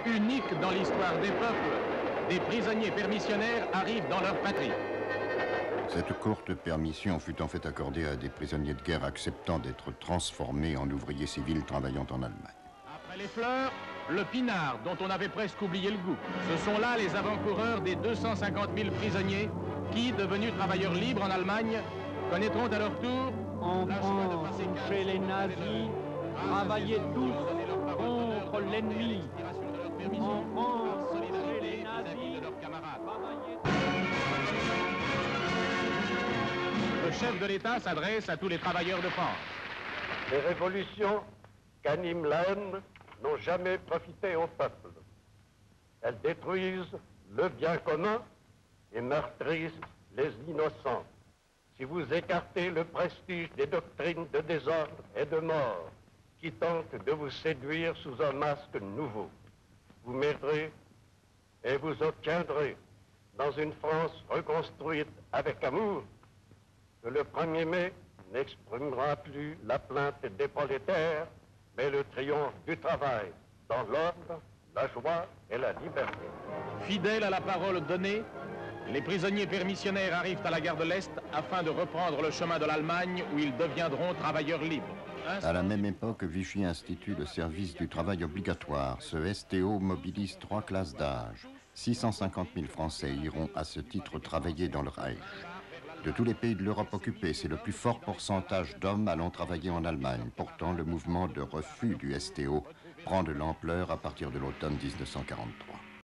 Unique dans l'histoire des peuples, des prisonniers permissionnaires arrivent dans leur patrie. Cette courte permission fut en fait accordée à des prisonniers de guerre acceptant d'être transformés en ouvriers civils travaillant en Allemagne. Après les fleurs, le pinard dont on avait presque oublié le goût. Ce sont là les avant-coureurs des 250 000 prisonniers qui, devenus travailleurs libres en Allemagne, connaîtront à leur tour en France, chez les nazis, travaillez tous contre l'ennemi. En France, chez les nazis, travaillez tous. Le chef de l'État s'adresse à tous les travailleurs de France. Les révolutions qu'anime la haine n'ont jamais profité au peuple. Elles détruisent le bien commun et meurtrissent les innocents. Si vous écartez le prestige des doctrines de désordre et de mort qui tentent de vous séduire sous un masque nouveau, vous mériterez et vous obtiendrez dans une France reconstruite avec amour que le 1er mai n'exprimera plus la plainte des prolétaires, mais le triomphe du travail dans l'ordre, la joie et la liberté. Fidèles à la parole donnée, les prisonniers permissionnaires arrivent à la gare de l'Est afin de reprendre le chemin de l'Allemagne où ils deviendront travailleurs libres. À la même époque, Vichy institue le service du travail obligatoire. Ce STO mobilise 3 classes d'âge. 650 000 Français iront à ce titre travailler dans le Reich. De tous les pays de l'Europe occupée, c'est le plus fort pourcentage d'hommes allant travailler en Allemagne. Pourtant, le mouvement de refus du STO prend de l'ampleur à partir de l'automne 1943.